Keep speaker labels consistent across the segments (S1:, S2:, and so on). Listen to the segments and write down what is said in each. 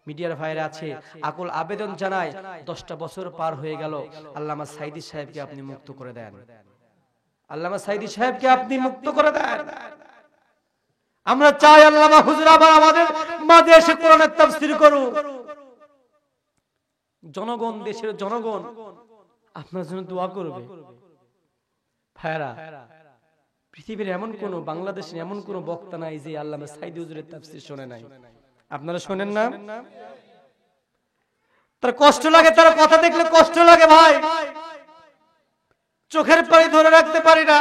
S1: মিডিয়ার ভাইরা আছে, আকুল আবেদন জানায়, 10টা বছর পার হয়ে গেল, আল্লামা সাঈদী সাহেবকে আপনি মুক্ত করে দেন, আল্লামা সাঈদী সাহেবকে আপনি মুক্ত করে দেন। আমরা চাই আল্লামা হুজুর আবার আমাদের মাঝে এসে কোরআনের তাফসীর করুক। জনগণ, দেশের জনগণ আপনার জন্য দোয়া করবে। ভাইরা, পৃথিবীর এমন কোন, বাংলাদেশের এমন কোন বক্তা নাই যে আল্লামা সাঈদী হুজুরের তাফসীর শুনে নাই। আপনারা শুনেন না? তার কষ্ট লাগে, তার কথা দেখলে কষ্ট লাগে ভাই, চোখের পানি ধরে রাখতে পারি না।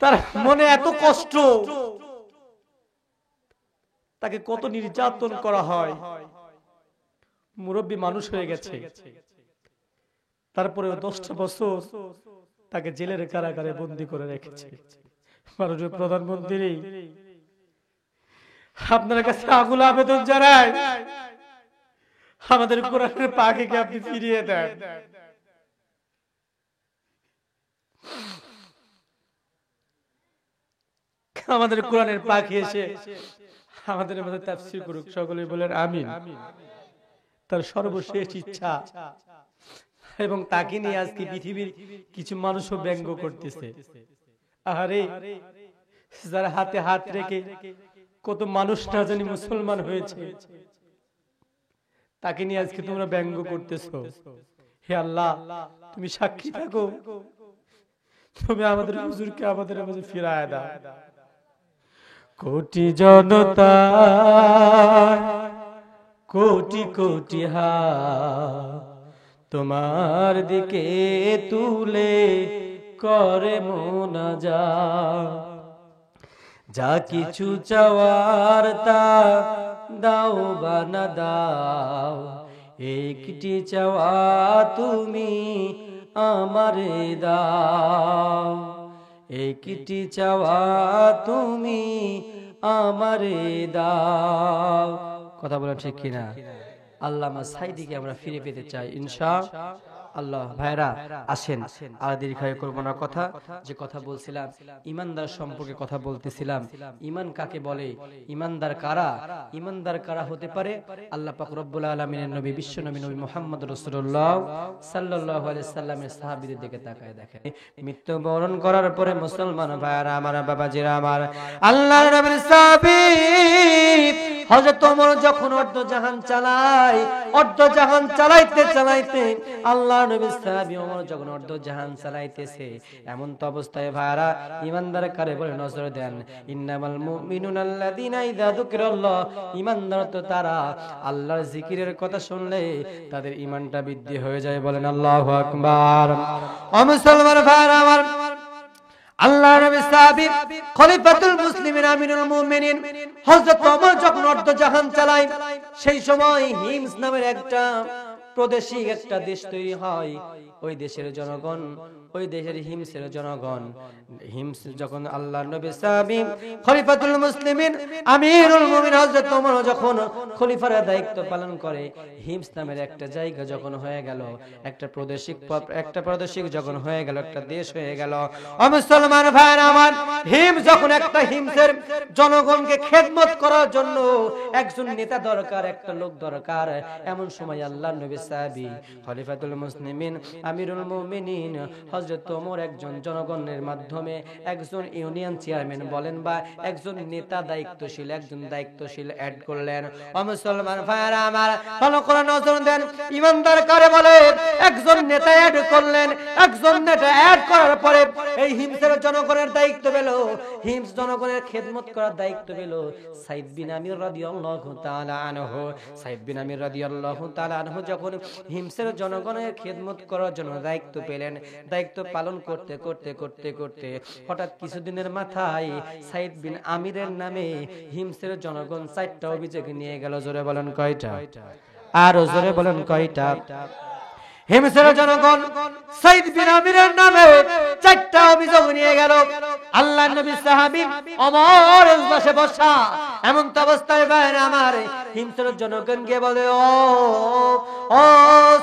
S1: তার মনে এত কষ্ট, তাকে কত নির্যাতন করা হয়, মুরব্বী মানুষ হয়ে গেছে, তারপরে 10টা বছর তাকে জেলের কারাগারে বন্দী করে রেখেছে। মাননীয় প্রধানমন্ত্রী, আপনার কাছে আকুল আবেদন জানাই, আমাদের কোরআনের পাখিকে আপনি ফিরিয়ে দেন। আমাদের কোরআনের পাখি এসে আমাদের মধ্যে তাফসীর করুক, সকলে বলেন আমিন। তার সর্বশেষ ইচ্ছা, এবং তাকে নিয়ে আজকে পৃথিবীর কিছু মানুষও ব্যঙ্গ করতেছে। আরে, যারা হাতে হাত রেখে কত মানুষ না জানি মুসলমান হয়েছে, তাকে নিয়ে আজকে তোমরা ব্যঙ্গ করতেছো। হে আল্লাহ, তুমি সাক্ষী থাকো, তুমি আমাদের হুজুরকে আমাদের মাঝে ফিরায় দাও। কোটি জনতা, কোটি কোটি হাত তোমার দিকে তুলে করে মোনাজাত, যা কিছু চাওয়ার তা দাও বা না দাও, একটি চাওয়া তুমি আমারে দাও, একটি চাওয়া তুমি আমারে দাও। কথা বলা ঠিক কিনা? আল্লামা সাঈদীকে আমরা ফিরে পেতে চাই ইনশাআল্লাহ। ভাইরা আসেন, আর দীর্ঘায়ু করব না কথা। যে কথা বলছিলাম, ইমানদার সম্পর্কে কথা বলতেছিলাম। ইমান কাকে বলে? ইমানদার কারা? ইমানদার কারা হতে পারে? আল্লাহ পাক রব্বুল আলামিনের নবী, বিশ্ব নবী, নবী মুহাম্মদ রাসূলুল্লাহ সাল্লাল্লাহু আলাইহি সাল্লামের সাহাবীদের দিকে তাকায় দেখেন, মৃত্যুবরণ করার পরে মুসলমান ভাইরা আমার, বাবাজিরা আমার, আল্লাহর নবীর সাহাবী হযরত ওমর যখন অর্ধজাহান চালায়, অর্ধজাহান চালাইতে চালাইতে আল্লাহর নবীর সাহাবী ওমর যখন অর্ধজাহান চালাইতেছে, এমন তো অবস্থায় ভাইরা ইমানদার কারে বলে নজর দেন, ইন্নামাল মুমিনুনা আল্লাযীনা ইযা যুকিরাল্লাহ, ইমানদার তো তারা আল্লাহর জিকিরের কথা শুনলে তাদের ঈমানটা বৃদ্ধি হয়ে যায়। বলেন আল্লাহু আকবার। ও মুসলমান ভাইরা আমার, আল্লাহর নবী সাহাবী খলিফাতুল মুসলিমিন আমিরুল মুমিনিন হযরত ওমর যখন অর্ধজাহান চালায়, সেই সময় হিমস নামের একটা প্রাদেশিক একটা দেশ তৈরি হয়। ওই দেশের জনগণ, ওই দেশের হিমসের জনগণ, হিমস যখন আল্লাহর নবী সাহাবী খলিফাতুল মুসলিমিন আমিরুল মুমিনিন হযরত ওমর যখন খলিফার দায়িত্ব পালন করে, হিমস নামের একটা জায়গা যখন হয়ে গেল, একটা প্রাদেশিক যখন হয়ে গেল, একটা দেশ হয়ে গেল। ও মুসলমান ভাইরা আমার, হিমস যখন একটা, হিমসের জনগণকে খেদমত করার জন্য একজন নেতা দরকার, একটা লোক দরকার। এমন সময় আল্লাহর নবী সাহাবী খলিফাতুল মুসলিমিন আমিরুল মুমিনিন হযরত ওমর একজন জনগণের মাধ্যমে একজন ইউনিয়ন চেয়ারম্যান বলেন বা একজন নেতা দায়িত্বশীল, একজন দায়িত্বশীল অ্যাড করলেন। ও মুসলমান ভাইরা আমার, ভালো করে নজর দেন, ইমানদার কারে বলে? একজন নেতা অ্যাড করলেন। একজন নেতা অ্যাড করার পরে এই হিমসের জনগণের দায়িত্ব পেল, হিমস জনগণের খেদমত করার দায়িত্ব পেল সাইদ বিন আমির রাদিয়াল্লাহু তাআলা আনহু। সাইদ বিন আমির রাদিয়াল্লাহু তাআলা আনহু যখন হিমসের জনগণের খেদমত করার জন্য দায়িত্ব পেলেন, দায়িত্ব পালন করতে করতে করতে করতে হঠাৎ কিছুদিনের মাথায় সাইদ বিন আমিরের নামে হিমসের জনগণ 4টা অভিযোগ নিয়ে গেল। জোরে বলেন কয়টা? আর জোরে বলেন কয়টা? হিমসের জনগণ সাইদ বিন আমিরের নামে 4টা অভিযোগ নিয়ে গেল। আল্লাহর নবী সাহাবী ওমর বসে বসা এমন তো অবস্থায় ভাইরা আমার হিমসের জনগণকে বলে, ও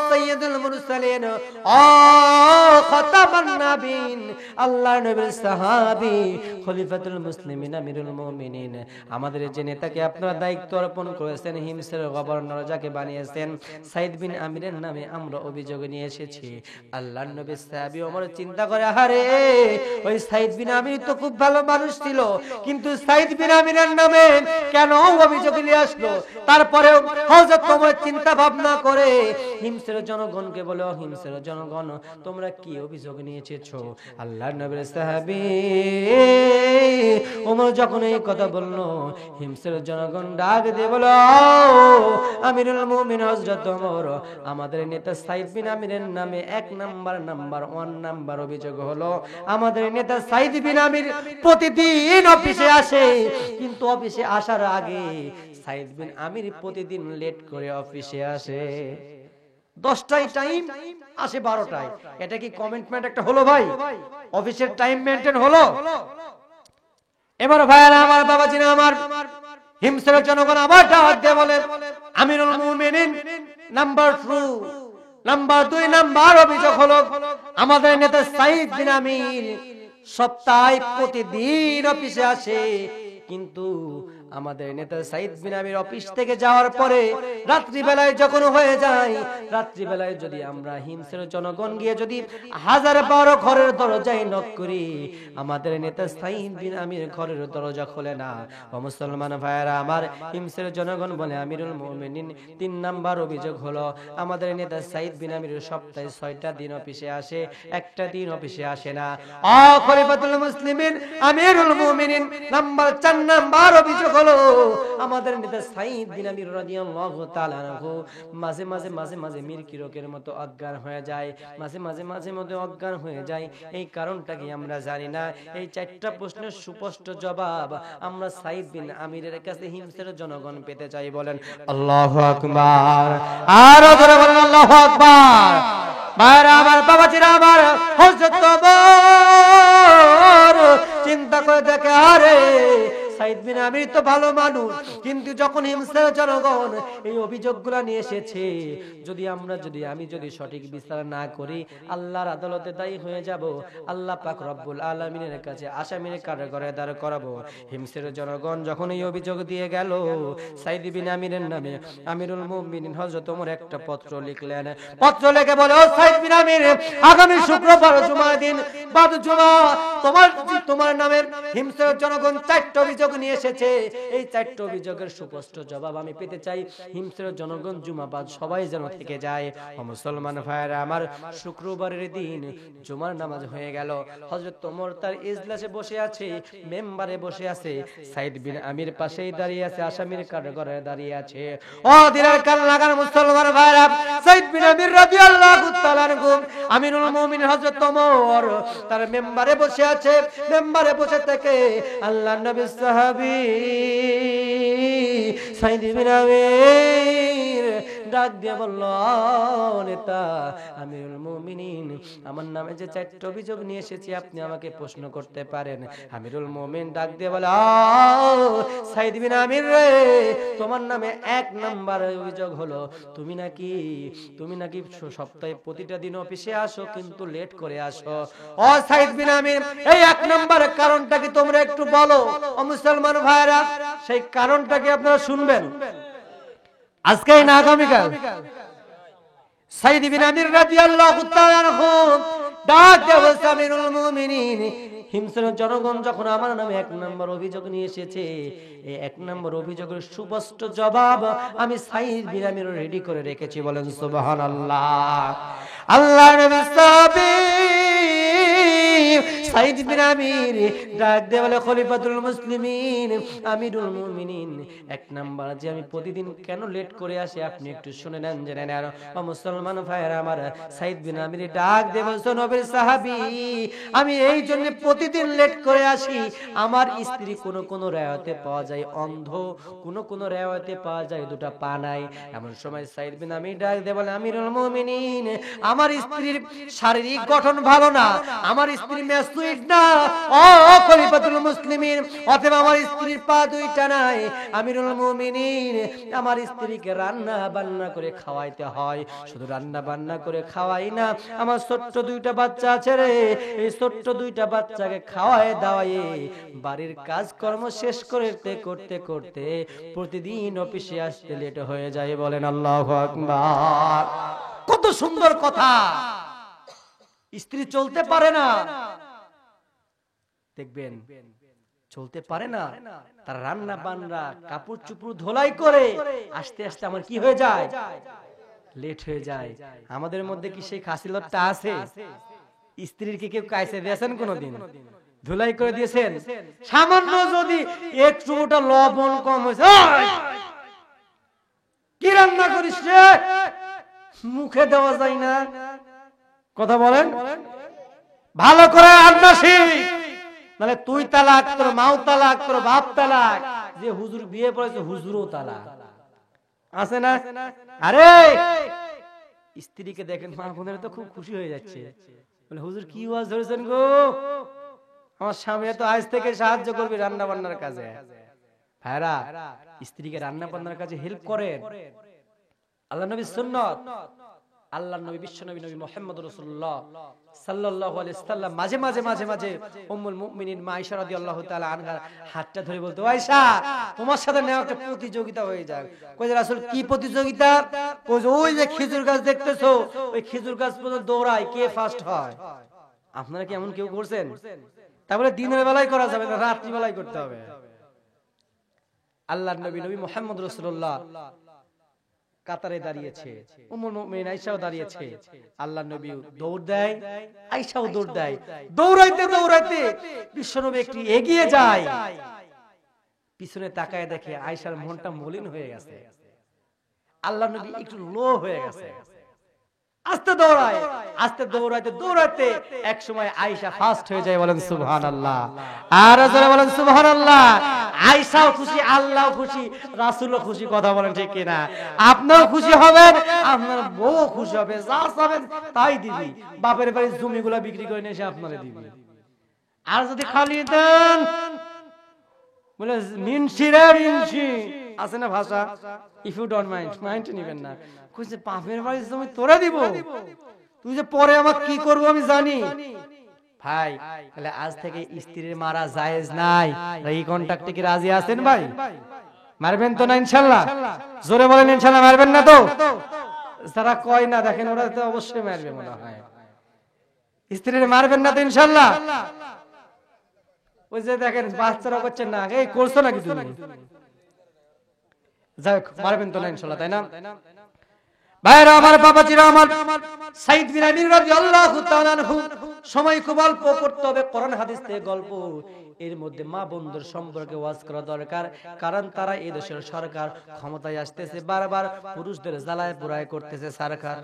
S1: সাইয়্যিদুল মুরসালিন, ও খাতামুন নাবিয়িন, আল্লাহর নবীর সাহাবী খলিফাতুল মুসলিমিন আমিরুল মুমিনিন, আমাদের যে নেতাকে আপনারা দায়িত্ব অর্পণ করেছেন, হিমসের গভর্নর যাকে বানিয়েছেন, সাইদ বিন আমিরের নামে আমরা অভিযোগ নিয়ে এসেছি। আল্লাহর নবীর সাহাবী ওমর চিন্তা করে, আরে ওই সাইদ বিন আমির তো খুব ভালো মানুষ ছিল, কিন্তু সাইদ বিন আমিরের নামে কেন অভিযোগ নিয়ে আসলো? তারপরে হযরত ওমর চিন্তা ভাবনা করে হিমসের জনগণকে বলে, হিমসের জনগণ তোমরা কি অভিযোগ নিয়ে এসেছো? আল্লাহর নবীর সাহাবী ওমর যখন এই কথা বলল, হিমসের জনগণ ডাক দিয়ে বলো, আমিরুল মুমিন হযরত ওমর, আমাদের নেতা সাইদ বিন আমিরের নামে 1 নাম্বার অভিযোগ হলো, আমাদের নেতা সাইদ বিন আমির প্রতিদিন অফিসে আসে, কিন্তু অফিসে আসার আগে সাইদ বিন আমির প্রতিদিন লেট করে অফিসে আসে। 10টায় টাইম আসে 12টায়। এটা কি কমিটমেন্ট একটা হলো ভাই? অফিসের টাইম মেইনটেইন হলো? এবার ভাইরা আমার, বাবাজিরা আমার, হিমসের জনগণ আবার ডাক দিয়ে বলে, আমিরুল মুমিনিন নাম্বার 2 নাম্বার অভিযোগ হলো, আমাদের নেতা সাইদ বিন আমির সপ্তাহে প্রতিদিন অফিসে আসে, কিন্তু আমাদের নেতা সাইদ বিন আমির অফিস থেকে যাওয়ার পরে রাত্রি বেলায় যখন হয়ে যায়, রাত্রি বেলায় যদি আমরা হিমসের জনগণ গিয়ে যদি 1000 ঘরের দরজায় নক করি, আমাদের নেতা সাইদ বিন আমির ঘরের দরজা খোলে না। ও মুসলমান ভাইরা আমার, হিমসের জনগণ বলে, আমিরুল মুমিনিন 3 নাম্বার অভিযোগ হলো, আমাদের নেতা সাইদ বিন আমির সপ্তাহে 6টা দিন অফিসে আসে, একটা দিন অফিসে আসে না। খলিফাতুল মুসলিমিন আমিরুল মুমিনিন নাম্বার 4 নাম্বার অভিযোগ হলো, আমাদের নেতা সাইদ বিন আমির রাদিয়াল্লাহু তাআলা আনহু মাঝে মাঝে মিরকিরকের মতো অজ্ঞান হয়ে যায়, মাঝে মধ্যে অজ্ঞান হয়ে যায়। এই কারণটা কি আমরা জানি না। এই 4টা প্রশ্নের সুস্পষ্ট জবাব আমরা সাইদ বিন আমিরের কাছে হিমসের জনগণ পেতে চাই। বলেন আল্লাহু আকবার, আর জোরে বলেন আল্লাহু আকবার। ভাইরা আমার, বাবাজিরা আমার, হযরত ওমর চিন্তা করে দেখে, আরে সাইদ বিন আমির তো ভালো মানুষ, কিন্তু যখন হিমসের জনগণ এই অভিযোগগুলো নিয়ে এসেছে, আমি যদি সঠিক বিচার না করি আল্লাহর আদালতে দায়ী হয়ে যাব, আল্লাহ পাক রব্বুল আলামিনের কাছে আসামির কারাগারে দাঁড় করাবো। হিমসের জনগণ যখন এই অভিযোগ দিয়ে গেল সাইদ বিন আমিরের নামে, আমিরুল মুমিনিন হযরত ওমর একটা পত্র লিখলেন। পত্র লিখে বলে, ও সাইদ বিন আমির, আগামী শুক্রবার জুমার দিন বাদ জুমা তোমার নামে হিমসের জনগণ 4টা অভিযোগ নিয়ে এসেছে। এই 4টা অভিযোগের সুস্পষ্ট জবাব আমি পেতে চাই। হিমসের জনগণ জুমাবাদ সবাই যেন থেকে যায়। ও মুসলমান ভাইরা আমার, শুক্রবারের দিন জুমার নামাজ হয়ে গেল। হযরত ওমর তার ইজলাসে বসে আছে, মেম্বারে বসে আছে, সাইদ বিন আমির পাশেই দাঁড়িয়ে আছে, আসামির কারাগারে দাঁড়িয়ে আছে। ও দিনের কান লাগান মুসলমান ভাইরা, সাইদ বিন আমির রাদিয়াল্লাহু তাআলা আনহু আমিরুল মুমিনিন হযরত ওমর তার মেম্বারে বসে আছে। মেম্বারে বসে থেকে আল্লাহর নবী সাহাবী সাইদ বিন আমির ডাক দিয়ে বলল, নেতা আমিরুল মুমিনিন, আমার নামে যে 4টা অভিযোগ নিয়ে এসেছি, আপনি আমাকে প্রশ্ন করতে পারেন। আমিরুল মুমিন ডাক দিয়ে বলে, সাইদ বিন আমির রে, তোমার নামে 1 নাম্বার অভিযোগ হলো, তুমি নাকি সপ্তাহে প্রতিটা দিন অফিসে আসো, কিন্তু লেট করে আসো। ও সাইদ বিন আমির, এই 1 নাম্বারের কারণটা কি তোমরা একটু বলো। ও মুসলমান ভাইরা, সেই কারণটা কি আপনারা শুনবেন আজকে না আগামীকাল? সাইদ বিন আমির রাদিয়াল্লাহু তাআলা আনহু ডাক দিয়ে বলছে, আমিরুল মুমিনিন, হিমসের জনগণ যখন আমার নামে 1 নাম্বার অভিযোগ নিয়ে এসেছে, এই 1 নাম্বার অভিযোগের সুস্পষ্ট জবাব আমি সাইদ বিন আমির রেডি করে রেখেছি। বলেন সুবহানাল্লাহ। আল্লাহর নবী সাহাবী সাইদ বিন আমির ডাক দিয়ে বলে খলিফাতুল মুসলিমিন আমিরুল মুমিনিন, এক নাম্বার যে আমি প্রতিদিন কেন লেট করে আসি আপনি একটু শুনে নেন, জেনে নেন। ও মুসলমান ভাইরা আমার, সাইদ বিন আমির ডাক দিয়ে বলছে নবীর সাহাবী, আমি এই জন্য প্রতিদিন লেট করে আসি, আমার স্ত্রী কোন রেওয়ায়েতে পাওয়া যায় অন্ধ, কোন রেওয়ায়েতে পাওয়া যায় দুটো পা নাই। এমন সময় সাইদ বিন আমির ডাক দিয়ে বলে আমিরুল মুমিনিন, আমার স্ত্রীর শারীরিক গঠন ভালো না, আমার স্ত্রী ম্যাচুইড না, ও খলিফাতুল মুসলিমিন, অতএব আমার স্ত্রীর পা দুইটা নাই। আমিরুল মুমিনিন, আমার স্ত্রীকে রান্না বান্না করে খাওয়াইতে হয়, শুধু রান্না বান্না করে খাওয়াই না, আমার ছোট্ট দুইটা বাচ্চা আছে রে, এই ছোট্ট দুইটা বাচ্চাকে খাওয়ায় দাওয়ায়ে বাড়ির কাজকর্ম শেষ করতে করতে করতে প্রতিদিন অফিসে আসতে লেট হয়ে যায়। বলেন আল্লাহু আকবার। কত সুন্দর কথা। স্ত্রী চলতে পারে না, দেখবেন চলতে পারে না, তার রান্না বান্না কাপড় চুপড় ধোলাই করে আস্তে আস্তে আমার কি হয়ে যায়, লেট হয়ে যায়। আমাদের মধ্যে কি সেই খাসিলতটা আছে? স্ত্রীর কি কেউ কাইসে দিয়েছেন কোনদিন? ধুলাই করে দিয়েছেন? সামান্য যদি একটুটা লবণ কম হয়েছে, কি রান্না করিস রে, মুখে দেওয়া যায় না, কথা বলেন, ভালো করে রান্না শিখ, নাহলে তুই তালাক, তোর মাও তালাক, তোর বাপ তালাক, যে হুজুর বিয়ে পড়েছে হুজুরও তালাক, আছে না? আরে স্ত্রীকে দেখেন, মা বোনেরা তো খুব খুশি হয়ে যাচ্ছে, বলে হুজুর কি ওয়াজ ধরেছেন গো, আমার স্বামী তো আজ থেকে সাহায্য করবে রান্না বান্নার কাজে। ভাইরা, স্ত্রীকে রান্না বান্নার কাজে হেল্প করেন, আল্লাহ নবীর সুন্নাত। আল্লাহর নবী বিশ্ব নবী মুহাম্মদ রাসূলুল্লাহ সাল্লাল্লাহু আলাইহি সাল্লাম মাঝে মাঝে মাঝে মাঝে উম্মুল মুমিনিন মা আয়েশা রাদিয়াল্লাহু তাআলা আনহার হাতটা ধরে বলতো, আয়েশা তোমার সাথে নেওয়া একটা প্রতিযোগিতা হয়ে যাক। কই যে রাসূল কি প্রতিযোগিতা? কই যে ওই যে খেজুর গাছ দেখতেছো, ওই খেজুর গাছ পর্যন্ত দৌড়ায়, কে ফার্স্ট হয়। আপনারা কি এমন কেউ করছেন? তারপরে দিনের বেলায় করা যাবে না, রাত্রি বেলায় করতে হবে। আল্লাহর নবী মুহাম্মদ রাসূলুল্লাহ কাতারে দাঁড়িয়েছে, উম্মুল মুমিনিন আয়েশাও দাঁড়িয়েছে, আল্লাহর নবী দৌড় দেয়, আয়েশাও দৌড় দেয়, দৌড়াইতে দৌড়াইতে বিশ্বনবী একটু এগিয়ে যায়, পিছনে তাকায় দেখে আয়েশার মনটা মলিন হয়ে গেছে, আল্লাহর নবী একটু লো হয়ে গেছে, আস্তে দৌড়ায়, আস্তে দৌড়াইতে দৌড়াইতে এক সময় আয়েশা ফাস্ট হয়ে যায়। বলেন সুবহানাল্লাহ, আর জোরে বলেন সুবহানাল্লাহ। আয়েশাও খুশি, আল্লাহও খুশি, রাসূলও খুশি, কথা বলেন ঠিক কি না? আপনিও খুশি হবেন, আপনার বউ খুশি হবে, যা চাবেন তাই দিবি, বাপের বাড়ির জমিগুলো বিক্রি করে নিয়ে এসে আপনারে দিবি। আর যদি খালি দেন, বলে মিনসি রে মিনসি, আছে না ভাষা, ইফ ইউ ডোন্ট মাইন্ড নিবেন না, কইছে বাপের বাড়ির জমি তোরে দিব, তুই যে পরে আমাকে কি করব আমি জানি। ভাই, তাহলে আজ থেকে স্ত্রীর মারা জায়েজ নাই, এই কন্টাক্টে কি রাজি আছেন ভাই? মারবেন তো না ইনশাআল্লাহ? জোরে বলেন ইনশাআল্লাহ, মারবেন না তো? যারা কয় না দেখেন, ওরা তো অবশ্যই মারবে মনে হয়। স্ত্রীর মারবেন না তো ইনশাআল্লাহ? ওই যে দেখেন বাচ্চারা করছেন না, এই করছো নাকি তুমি? যাই মারবেন তো না ইনশাআল্লাহ, তাই না? ভাইরা আমার, বাবাজিরা আমার, সাইদ বিন আমির রাদিয়াল্লাহু তাআলা আনহু, সময় খুব অল্প, করতে হবে কোরআন হাদিস থেকে গল্প, এর মধ্যে মা বন্ধুর সম্পর্কে ওয়াজ করা দরকার, কারণ তারা এই দেশের সরকার ক্ষমতায় আসতেছে, বারবার পুরুষদের জ্বালায় পোড়ায় করতেছে সরকার।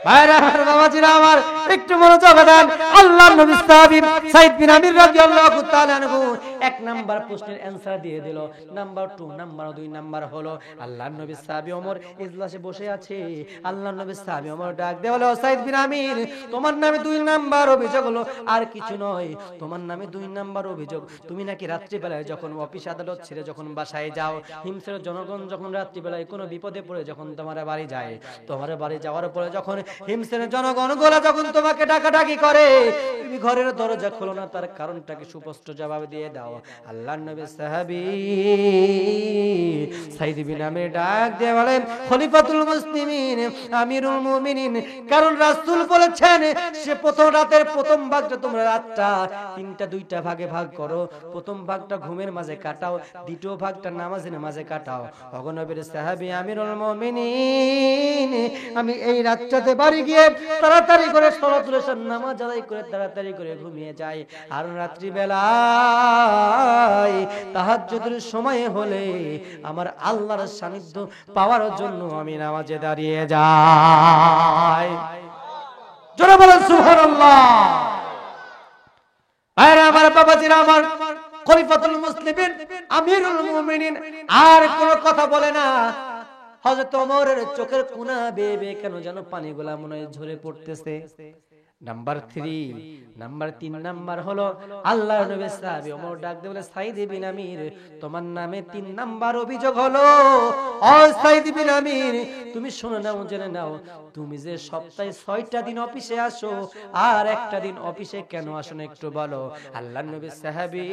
S1: ভাইরা আমার, বাবাজিরা আমার, একটু মনোযোগ দেন। আল্লাহর নবী সাহাবী সাইদ বিন আমির রাদিয়াল্লাহু তাআলা আনহু এক নাম্বার প্রশ্নের অ্যানসার দিয়ে দিল। নাম্বার 2, নাম্বার 2 নাম্বার হলো, আল্লাহর নবী সাহাবী ওমর ইজলাসে বসে আছে, আল্লাহর নবী সাহাবী ওমর ডাক দিয়ে বলে, ও সাইদ বিন আমির, তোমার নামে 2 নাম্বার অভিযোগ হলো, আর কিছু নয়, তোমার নামে 2 নাম্বার অভিযোগ, তুমি নাকি রাত্রি বেলায় যখন অফিস আদালত ছেড়ে যখন বাসায় যাও, হিমসের জনগণ যখন রাত্রি বেলায় কোনো বিপদে পড়ে যখন তোমার বাড়ি যায়, তোমার বাড়ি যাওয়ার পরে যখন হিমসের জনগণ গোলা যখন তোমাকে ডাকাডাকি করে, তুমি ঘরের দরজা খোলো না, তার কারণটাকে সুস্পষ্ট জবাব দিয়ে দাও। আল্লাহর নবী সাহাবী সাইদ বিন আমির ডাক দিয়ে বলেন, খলিফাতুল মুসলিমিন, আমিরুল মুমিনিন, কারণ রাসূল বলেছেন সে প্রথম রাতের প্রথম ভাগটা তোমরা রাতটা তিনটা দুইটা ভাগে ভাগ করো, প্রথম ভাগটা ঘুমের মাঝে কাটাও, দ্বিতীয় ভাগটা নামাজের মাঝে কাটাও। ওগো নবীর সাহাবী আমিরুল মুমিনিন, আমি এই রাতটাতে বাড়ি গিয়ে তাড়াতাড়ি করে সালাতুল ইশার নামাজ আদায় করে তাড়াতাড়ি করে ঘুমিয়ে যাই, আর রাত্রি বেলায় তাহাজ্জুদের সময় হলে আমার আল্লাহর সান্নিধ্য পাওয়ার জন্য আমি নামাজে দাঁড়িয়ে যাই। জোরে বলেন সুবহানাল্লাহ। আরে আমার বাবাজিরা, আমার খলিফাতুল মুসলিমিন আমিরুল মুমিনিন আর কোনো কথা বলে না। হযরত ওমরের চোখের কোনা বেয়ে বেয়ে কেন যেন পানিগুলা মনে হয় ঝরে পড়তেছে। নাম্বার 3, নাম্বার 3 নাম্বার হলো আল্লাহর নবী সাহাবী ওমর ডাক দিয়ে বলে, সাইদ বিন আমির, তোমার নামে 3 নাম্বার অভিযোগ হলো। ও সাইদ বিন আমির, তুমি শুনে নাও, জেনে নাও, তুমি যে সপ্তাহে 6টা দিন অফিসে আসো, আর একটা দিন অফিসে কেন আসো না একটু বলো। আল্লাহর নবী সাহাবী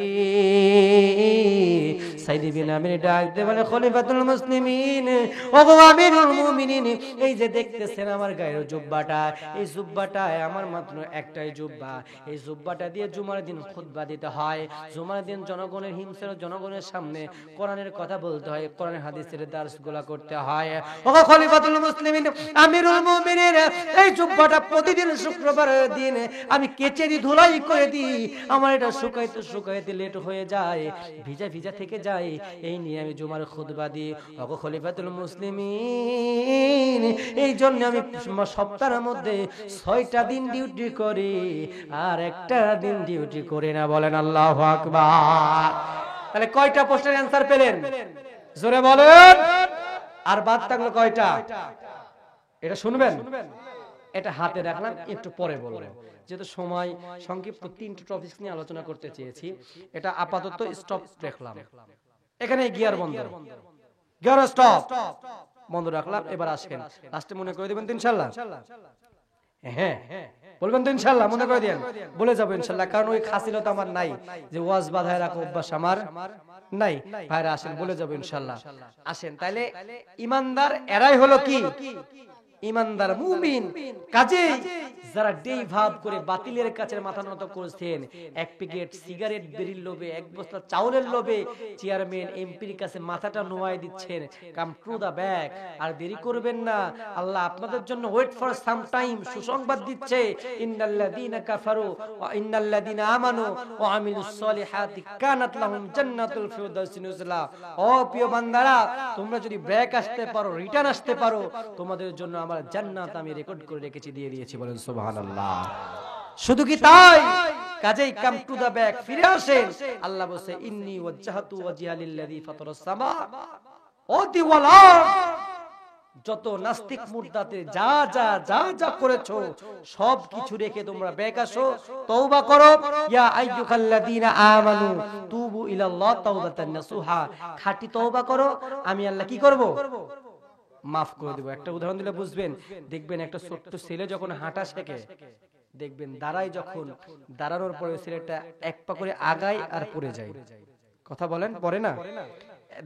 S1: সাইদ বিন আমির ডাক দিয়ে বলে, খলিফাতুল মুসলিমিন, ওগো আমিরুল মুমিনিন, এই যে দেখতেছেন আমার গায়ের জুব্বাটা, এই জুব্বাটায় আমার মাত্র একটাই জুব্বা, এই জুব্বাটা দিয়ে জুমার দিন খুতবা দিতে হয়, জুমার দিন জনগণের হিমসের জনগণের সামনে কোরআনের কথা বলতে হয়, কোরআনের হাদিসের দার্সগুলো করতে হয়। ওগো খলিফাতুল মুসলিমিন আমিরুল মুমিনিন, এই জুব্বাটা প্রতিদিন শুক্রবারের দিন আমি কেচে দি, ধুলাই করে দিই, আমার এটা শুকাইতে শুকাইতে লেট হয়ে যায়, ভিজা ভিজা থেকে যায়, এই নিয়ে আমি জুমার খুতবা দিই। ওগো খলিফাতুল মুসলিমিন, এই জন্য আমি সপ্তাহের মধ্যে 6টা দিন ডিউটি করি, আর একটা দিন ডিউটি করি না। বলেন আল্লাহু আকবার। তাহলে কয়টা প্রশ্নের অ্যানসার পেলেন? জোরে বলেন। আর বাদ থাকলো কয়টা? এটা শুনবেন, এটা হাতে রাখলাম, একটু পরে বলবো, যেহেতু সময় সংক্ষিপ্ত। 3টা টপিক নিয়ে আলোচনা করতে চেয়েছি, এটা আপাতত স্টপ রাখলাম, এখানে গিয়ার বন্ধ, গিয়ার স্টপ বন্ধ রাখলাম। এবার আসেন, লাস্টে মনে করে দিবেন তো ইনশাআল্লাহ। হ্যাঁ বলবেন তো ইনশাআল্লাহ, মনে করে দেন, বলে যাবো ইনশাআল্লাহ, কারণ ওই খাসিলতা আমার নাই যে ওয়াজ বাঁধায় রাখো অভ্যাস আমার নাই। ভাইরা আসেন, বলে যাবো ইনশাআল্লাহ। আসেন তাহলে, ইমানদার এরাই হলো কি? ইমানদার মুমিন। কাজেই যারা ডেই ভাব করে বাতিলের কাছে মাথা নত করেছেন, এক প্যাকেট সিগারেট বেরির লোভে, এক বস্তা চাউলের লোভে চেয়ারম্যান এমপির কাছে মাথাটা নোয়াই দিচ্ছেন, কাম টু দা ব্যাক। আর দেরি করবেন না, আল্লাহ আপনাদের জন্য ওয়েট ফর সাম টাইম সুসংবাদ দিচ্ছে, ইন্নাল্লাযীনা কাফারু ওয়া ইন্নাল্লাযীনা আমানু ওয়া আমিলুস সলিহাতি কানাত লাহুম জান্নাতুল ফিরদাউসি নুজুলা। ও প্রিয় বান্দারা, তোমরা যদি ব্রেক আসতে পারো, রিটার্ন আসতে পারো, তোমাদের জন্য আমার জান্নাত আমি রেকর্ড করে রেখেছি, দিয়ে দিয়েছি। বলেন সুবহানাল্লাহ। শুধু কি তাই? কাজেই কাম টু দা ব্যাক, ফিরে আসেন। আল্লাহ বলে, ইন্নী ওয়াজজাহতু ওয়াজহিয়া লিল্লাযী ফাতারাস সামাওয়াতি ওয়াল আরদ। যত নাস্তিক মুর্দাতে যা যা যা যা করেছো সব কিছু রেখে তোমরা ব্যাক আসো, তওবা করো। ইয়া আইয়ুহাল্লাযীনা আমানু তুবু ইলাল্লাহ তাওবাতান নাসুহা। খাঁটি তওবা করো, আমি আল্লাহ কি করব? মাফ করে দেব। একটা উদাহরণ দিলে বুঝবেন। দেখবেন একটা ছোট্ট ছেলে যখন হাঁটা শেখে, দেখবেন দাঁড়ায়, যখন দাঁড়ানোর পরে ছেলেটা এক পা করে আগায় আর পড়ে যায়। কথা বলেন, পড়ে না?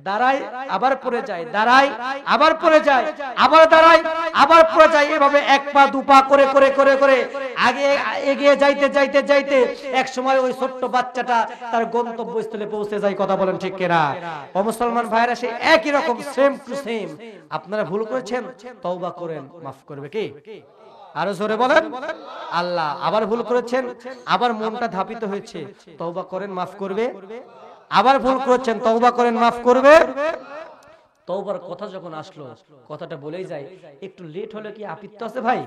S1: দাঁড়ায় আবার পড়ে যায়, দাঁড়ায় আবার পড়ে যায়, আবার দাঁড়ায় আবার পড়ে যায়, এভাবে এক পা দু পা করে করে করে করে আগে এগিয়ে যাইতে যাইতে যাইতে এক সময় ওই ছোট্ট বাচ্চাটা তার গন্তব্যস্থলে পৌঁছে যায়। কথা বলেন ঠিক কিনা? ও মুসলমান ভাইরা, সেই একই রকম সেম টু সেম। আপনারা ভুল করেছেন, তওবা করেন, মাফ করবে কে? আরো জোরে বলেন আল্লাহ। আবার ভুল করেছেন, আবার মনটা ধাপিত হয়েছে, তওবা করেন, মাফ করবে। আবার ভুল করেছেন, তওবা করেন, মাফ করবে। তওবার কথা যখন আসলো, কথাটা বলেই যায়, একটু লেট হলে কি আপিত্য আছে ভাই?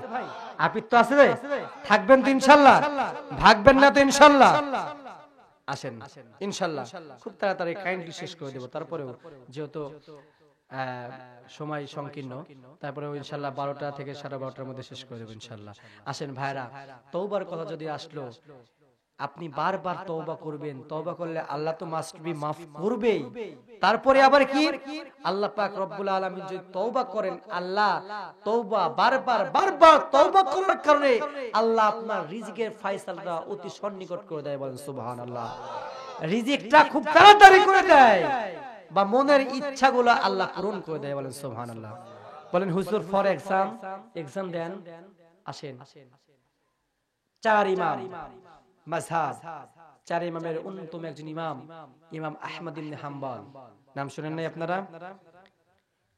S1: আপিত্য আছে? থাকবেন তো ইনশাআল্লাহ? ভাগবেন না তো ইনশাআল্লাহ? আসেন ইনশাআল্লাহ, খুব তাড়াতাড়ি কাইন্ডলি শেষ করে দেব। তারপরেও যেহেতু সময় সংকীর্ণ, তারপরে ইনশাআল্লাহ 12টা থেকে 12:30টার মধ্যে শেষ করে দেব ইনশাআল্লাহ। আসেন ভাইরা, তওবার কথা যদি আসলো, আপনি বারবার তওবা করবেন। তওবা করলে আল্লাহ তো মাস্ট বি মাফ করবেই। তারপরে আবার কি? আল্লাহ পাক রব্বুল আলামিন যদি তওবা করেন, আল্লাহ তওবা বারবার বারবার তওবা করার কারণে আল্লাহ আপনার রিজিকের ফয়সালাটা অতি সন্নিকট করে দেয়। বলেন সুবহানাল্লাহ। রিজিকটা খুব তাড়াতাড়ি করে দেয়। বা মনের ইচ্ছাগুলো আল্লাহ পূরণ করে দেয়। বলেন সুবহানাল্লাহ। বলেন হুজুর ফর এক্সাম দেন, আসেন। 4 ইমাম মাযহাব, 4 ইমামের অন্যতম একজন ইমাম, ইমাম আহমদ ইবনে হাম্বল, নাম শুনেন নাই আপনারা?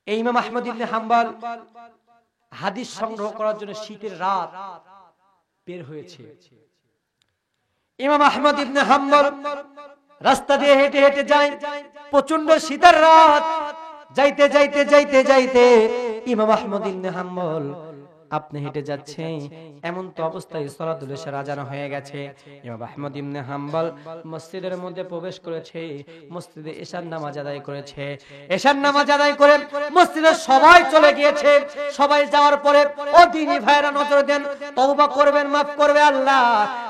S1: এই ইমাম আহমদ ইবনে হাম্বল হাদিস সংগ্রহ করার জন্য শীতের রাত বের হয়েছে। ইমাম আহমদ ইবনে হাম্বল রাস্তা দিয়ে হেঁটে হেঁটে যায়, প্রচন্ড শীতের রাত। যাইতে যাইতে যাইতে যাইতে ইমাম আহমদ ইবনে হাম্বল আপনি হেঁটে যাচ্ছেন, এমন তো অবস্থায় সালাতুল ইশার আযান হয়ে গেছে। ইমাম আহমদ ইবনে হাম্বল মসজিদের মধ্যে প্রবেশ করেছে, মসজিদে ইশার নামাজ আদায় করেছে। ইশার নামাজ আদায় করে মসজিদে সবাই চলে গিয়েছে। সবাই যাওয়ার পরে ও দ্বীনি ভাইরা নজর দেন, তওবা করবেন, মাফ করবে আল্লাহ,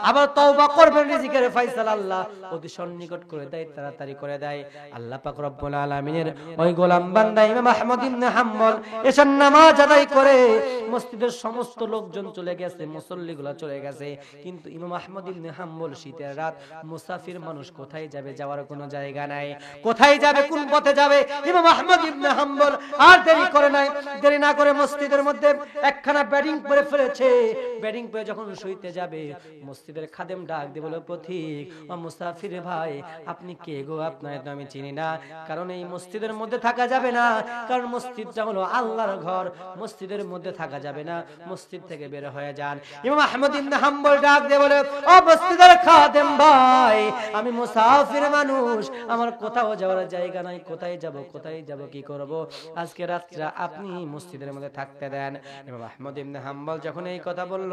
S1: আবার তওবা করবেন, রিজিকের ফয়সালা আল্লাহ অতি সন্নিকট করে দেয়, তাড়াতাড়ি করে দেয়। আল্লাহ পাক রব্বুল আলামিনের ওই গোলাম বান্দা ইমাম আহমদ ইবনে হাম্বল ইশার নামাজ আদায় করে মসজিদে সমস্ত লোকজন চলে গেছে, মুসল্লিগুলা চলে গেছে, কিন্তু ইমাম আহমদ ইবনে হাম্বল শীতের রাত, মুসাফির মানুষ, কোথায় যাবে, যাওয়ার কোনো জায়গা নাই, কোথায় যাবে, কোন পথে যাবে। ইমাম আহমদ ইবনে হাম্বল আর দেরি করে নাই, দেরি না করে মসজিদের মধ্যে একখানা বেডিং পরে ফেলেছে। বেডিং পরে যখন শুইতে যাবে, মসজিদের খাদেম ডাক দিয়ে বলে, পথিক ও মুসাফির ভাই, আপনি কে গো? আপনাকে তো আমি চিনি না, কারণ এই মসজিদের মধ্যে থাকা যাবে না, কারণ মসজিদটা হলো আল্লাহর ঘর, মসজিদের মধ্যে থাকা যাবে না, মসজিদ থেকে বের হয়ে যান। ইমাম আহমদ ইবনে হাম্বল ডাক দিয়ে বলে, ও মসজিদের খাদেম ভাই, আমি মুসাফির মানুষ, আমার কোথাও যাওয়ার জায়গা নাই, কোথায় যাব, কোথায় যাব, কি করব, আজকে রাতটা আপনি মসজিদের মধ্যে থাকতে দেন। ইমাম আহমদ ইবনে হাম্বল যখন এই কথা বলল,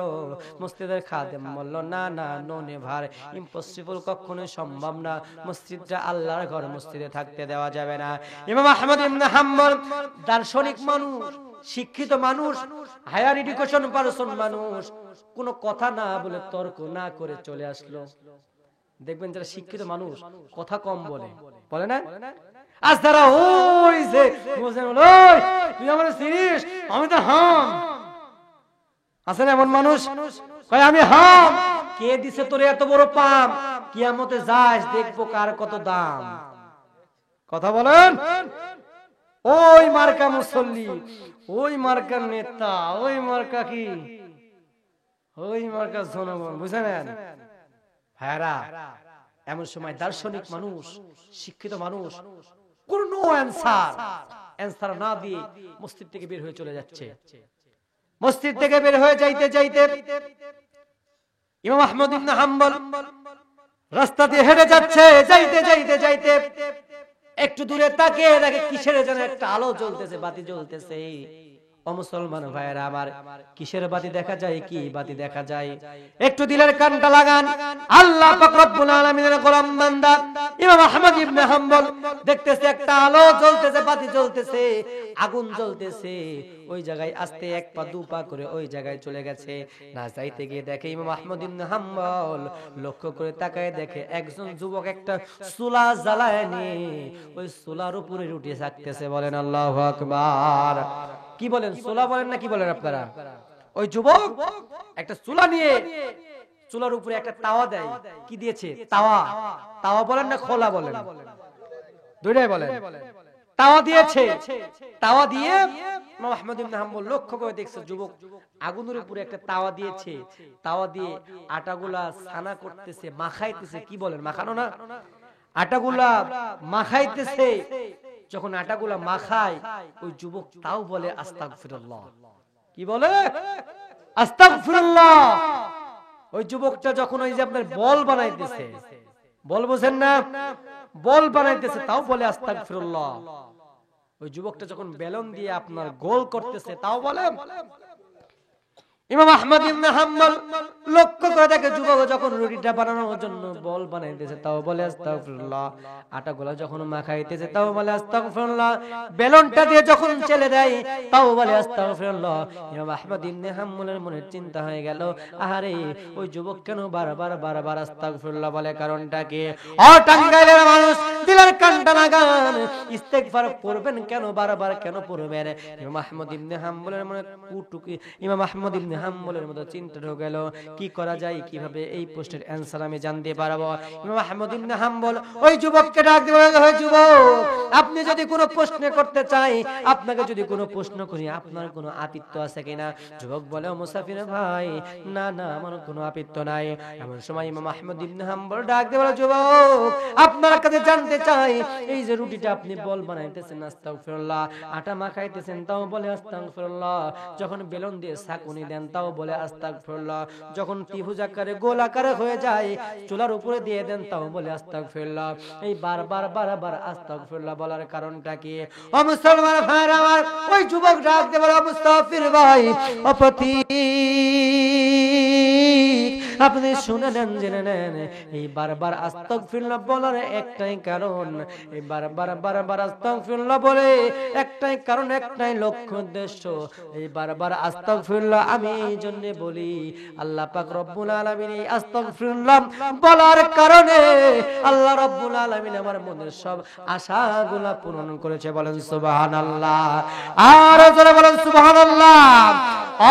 S1: মসজিদের খাদেম বলল, না না, নো নেভার, ইম্পসিবল, কখনোই সম্ভব না, মসজিদটা আল্লাহর ঘর, মসজিদে থাকতে দেওয়া যাবে না। ইমাম আহমদ ইবনে হাম্বল দার্শনিক মানুষ, শিক্ষিত মানুষ, হায়ার এডুকেশন পারসন মানুষ, কোনো কথা না বলে, তর্ক না করে চলে আসলো। দেখবেন যারা শিক্ষিত মানুষ কথা কম বলে, বলে না? আজ তারা ওই যে ওই তুই আমার চিনিস, আমি তো হাম, আছে না এমন মানুষ, কয় আমি হাম, কে দিছে তোরে এত বড় পাম, কিয়ামতে যাস দেখবো কার কত দাম। কথা বলেন। ওই মার্কা মুসল্লি, ওই মার্কার নেতা, ওই মার্কা কি, ওই মার্কা জনগণ, বুঝলেন ভাইরা? এমন সময় দার্শনিক মানুষ, শিক্ষিত মানুষ কোনো অ্যানসার না দিয়ে মসজিদ থেকে বের হয়ে চলে যাচ্ছে। মসজিদ থেকে বের হয়ে যাইতে যাইতে ইমাম আহমদ ইবনে হাম্বল রাস্তা দিয়ে হেঁটে যাচ্ছে, যাইতে যাইতে যাইতে একটু দূরে তাকিয়ে দেখে কিসের যেন একটা আলো জ্বলতেছে, বাতি জ্বলতেছে। ও মুসলমান ভাইরা আমার, কিসের বাতি দেখা যায়, কি বাতি দেখা যায়? একটু দিলের কানটা লাগান। আল্লাহ পাক রব্বুল আলামিনের গোলাম বান্দা ইমাম আহমদ ইবনে হাম্বল দেখতেছে একটা আলো জ্বলতেছে, বাতি জ্বলতেছে, আগুন জ্বলতেছে। ওই জায়গায় আস্তে এক পা দু পা করে ওই জায়গায় চলে গেছে। না যাইতে গিয়ে দেখে ইমাম আহমদ ইবনে হাম্বল লক্ষ্য করে তাকায় দেখে একজন যুবক একটা চুলা জ্বালায় নিয়ে ওই চুলার উপরে রুটি ছাকতেছে। বলেন আল্লাহু আকবার। কি বলেন, চুলা বলেন না কি বলেন আপনারা? ওই যুবক একটা চুলা নিয়ে চুলার উপরে একটা তাওয়া দেয়। কি দিয়েছে? তাওয়া। তাওয়া বলেন না খোলা বলেন? দুইটাই বলেন। তাওয়া দিয়েছে। তাওয়া দিয়ে ইমাম আহমদ ইবনে হাম্বল লক্ষ্য করে দেখছে যুবক আগুনের উপরে একটা তাওয়া দিয়েছে। তাওয়া দিয়ে আটাগুলা ছানা করতেছে, মাখাইতেছে। কি বলেন? মাখানো না? আটাগুলা মাখাইতেছে। যখন আটাগুলা মাখায় ওই যুবক তাও বলে আস্তাগফিরুল্লাহ। কি বলে? আস্তাগফিরুল্লাহ। ওই যুবকটা যখন ওই যে আপনার বল বানাইতেছে, বল বোঝেন না, বল বানাইতেছে, তাও বলে আস্তাগফিরুল্লাহ। ওই যুবকটা যখন বেলুন দিয়ে আপনার গোল করতেছে, তাও বলে। ইমাম আহমদ ইবনে হাম্বল লক্ষ্য করে দেখে যুবক যখন রুটিটা বানানোর জন্য বল বানাইতেছে, তাও বলে আস্তাগফিরুল্লাহ। আটাগুলা যখন মাখাইতেছে, তাও বলে আস্তাগফিরুল্লাহ। বেলুনটা দিয়ে যখন চেলে দেয়, তাও বলে আস্তাগফিরুল্লাহ। ইমাম আহমদ ইবনে হাম্বলের মনে চিন্তা হয়ে গেল, আহারে ওই যুবক কেন বারবার বারবার আস্তাগফিরুল্লাহ বলে? কারণটা কি? ও টাঙ্গাইলের মানুষ, দিলের কানটা লাগান। ইস্তেগফার পড়বেন কেন বারবার, কেন পড়বেন? ইমাম আহমদ ইবনে হাম্বলের মনে কুটুকি, ইমাম আহমদ ইবনে ইবনে হাম্বলের মতো চিন্তা ঢুকে গেল, কি করা যায়, কিভাবে এই প্রশ্নের অ্যানসার আমি জানতে পারবো। ইমাম আহমদ ইবনে হাম্বল ওই যুবককে ডাক দিয়ে বলে, হে যুবক, আপনি যদি কোনো প্রশ্ন করতে চাই, আপনাকে যদি কোনো প্রশ্ন করি, আপনার কোনো আপত্তি আছে কিনা? যুবক বলে, ও মুসাফির ভাই, না না, আমার কোনো আপত্তি নাই। এমন সময় ইমাম আহমদ ইবনে হাম্বল ডাক দিয়ে বলে, যুবক, আপনার কাছে জানতে চাই, এই যে রুটিটা আপনি বল বানাইতেছেন আস্তাগফিরুল্লাহ, আটা মাখাইতেছেন তাও বলে আস্তাগফিরুল্লাহ, যখন বেলন দিয়ে ছাঁকুনি দেন তাও বলে আস্তাগফিরুল্লাহ, যখন ত্রিভুজ আকারে গোল আকারে হয়ে যায় চুলার উপরে দিয়ে দেন তাও বলে আস্তাগফিরুল্লাহ। এই বারবার বারবার আস্তাগফিরুল্লাহ বলার কারণটা কি? ও মুসলমান ভাইরা আমার, ওই যুবক ডাক দিয়ে বলে, মুস্তাফির ভাই, অপতি আপনি শুনে নেন, জেনে নেন, এই বারবার আস্তাগফিরুল্লাহ বলার একটাই কারণ, এই বারবার বারবার আস্তাগফিরুল্লাহ বলে একটাই কারণ, একটাই লক্ষ্য উদ্দেশ্য। এই বারবার আস্তাগফিরুল্লাহ আমি এই জন্য বলি, আল্লাহ পাক রব্বুল আলামিন এই আস্তাগফিরুল্লাহ বলার কারণে আল্লাহ রব্বুল আলামিন আমার মনের সব আশাগুলো পূরণ করেছে। বলেন সুবহানাল্লাহ, আর জোরে বলেন সুবহানাল্লাহ।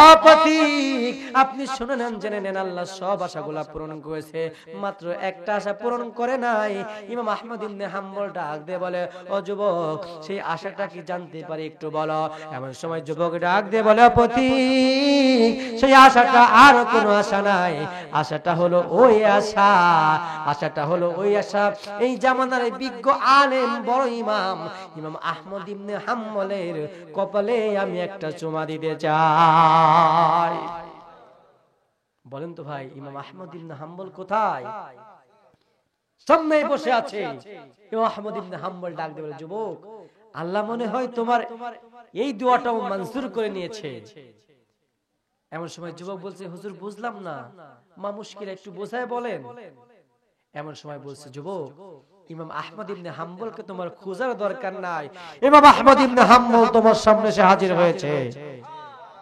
S1: অপথিক আপনি শুনে নেন, জেনে নেন, আল্লাহ সব আশাগুলা পূরণ করেছে, মাত্র একটা আশা পূরণ করে নাই। ইমাম আহমদ ইবনে হাম্বল ডাক দিয়ে বলে, ও যুবক, সেই আশাটা কি জানতে পারি, একটু বলো। এমন সময় যুবক ডাক দিয়ে বলে, অপথিক সেই আশাটা আর কোনো আশা নাই, আশাটা হলো ওই আশা, আশাটা হলো ওই আশা, এই জামানার বিজ্ঞ আলেম বড় ইমাম ইমাম আহমদ ইবনে হাম্বলের কপালে আমি একটা চুমা দিতে চাই। বলেন তো ভাই, ইমাম আহমদ ইবনে হাম্বল কোথায়? সামনে বসে আছে। ইমাম আহমদ ইবনে হাম্বল ডাক দিয়ে বলে, যুবক, আল্লাহ মনে হয় তোমার এই দোয়াটাও মঞ্জুর করে নিয়েছে। এমন সময় যুবক বলছে, হুজুর বুঝলাম না, মা মুশকিল, একটু বোঝায় বলেন। এমন সময় বলছে, যুবক, ইমাম আহমদ ইবনে হাম্বলকে তোমার খোঁজার দরকার নাই, ইমাম আহমদ ইবনে হাম্বল তোমার সামনে এসে হাজির হয়েছে।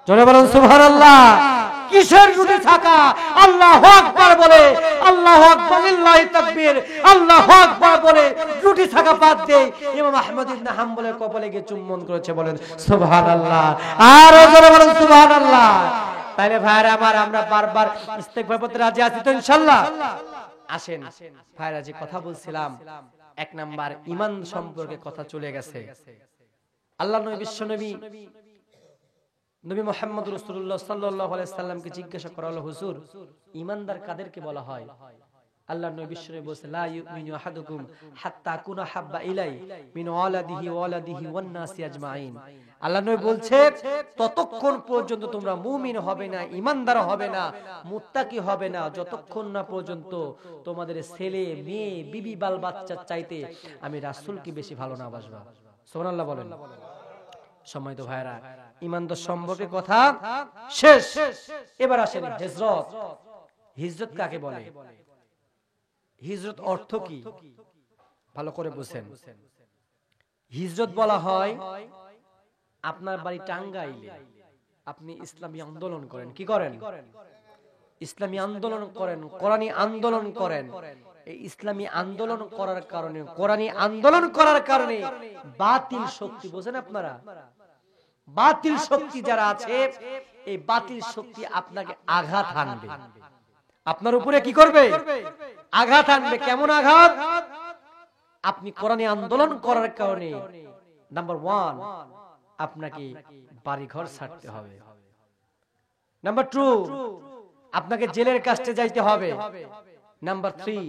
S1: জোরে বলুন সুবহানাল্লাহ। কিসের রুটি থাকা? আল্লাহু আকবার বলে, আল্লাহু আকবার, লিল্লাহি তাকবীর, আল্লাহু আকবার বলে রুটি থাকা বাদ দিয়ে ইমাম আহমদ ইবনে হাম্বলের কপালে গিয়ে চুম্বন করেছে। বলেন সুবহানাল্লাহ, আর জোরে বলুন সুবহানাল্লাহ। তাইলে ভাইরা আমার, আমরা বারবার ইস্তেগফার করতে রাজি আছি তো ইনশাআল্লাহ? আসেন ভাইরা, যে কথা বলছিলাম, এক নাম্বার ঈমান সম্পর্কে কথা চলে গেছে। আল্লাহ নবী, বিশ্ব নবী নবী মুহাম্মদ রাসূলুল্লাহ সাল্লাল্লাহু আলাইহি সাল্লামকে জিজ্ঞাসা করা হলো, হুজুর, ঈমানদার কাদেরকে বলা হয়? আল্লাহ নবী বিশ্ব নবী বলেছে, লা ইউমিনু আহাদুকুম হাত্তা কুনা হাব্বা ইলাই মিন ওয়ালাদিহি ওয়ালাদিহি ওয়ান নাসি আজমাইন। আল্লাহ নবী বলছে, ততক্ষণ পর্যন্ত তোমরা মুমিন হবে না, ঈমানদার হবে না, মুত্তাকি হবে না, যতক্ষণ না পর্যন্ত তোমাদের ছেলে মেয়ে বিবি বাল বাচ্চার চাইতে আমি রাসূলকে বেশি ভালো না বাসবা। সুবহানাল্লাহ বলেন। সম্মানিত ভাইরা, ঈমানদার সম্পর্কে কথা শেষ। এবার আসেন হিজরত। হিজরত কাকে বলে? হিজরত অর্থ কি ভালো করে বুঝেন। হিজরত বলা হয়, আপনার বাড়ি টাঙ্গাইলে, আপনি ইসলামী আন্দোলন করেন। কি করেন? ইসলামী আন্দোলন করেন, কোরআনী আন্দোলন করেন। এই ইসলামী আন্দোলন করার কারণে, কোরআনী আন্দোলন করার কারণে বাতিল শক্তি, বোঝেন আপনারা, বাতিল শক্তি যারা আছে, এই বাতিল শক্তি আপনাকে আঘাত হানবে, আপনার উপরে কি করবে? আঘাত হানবে। কেমন আঘাত? আপনি কোরআনী আন্দোলন করার কারণে নাম্বার 1, আপনাকে বাড়িঘর ছাড়তে হবে। নাম্বার 2, আপনাকে জেলের কাছে যাইতে হবে। নাম্বার 3,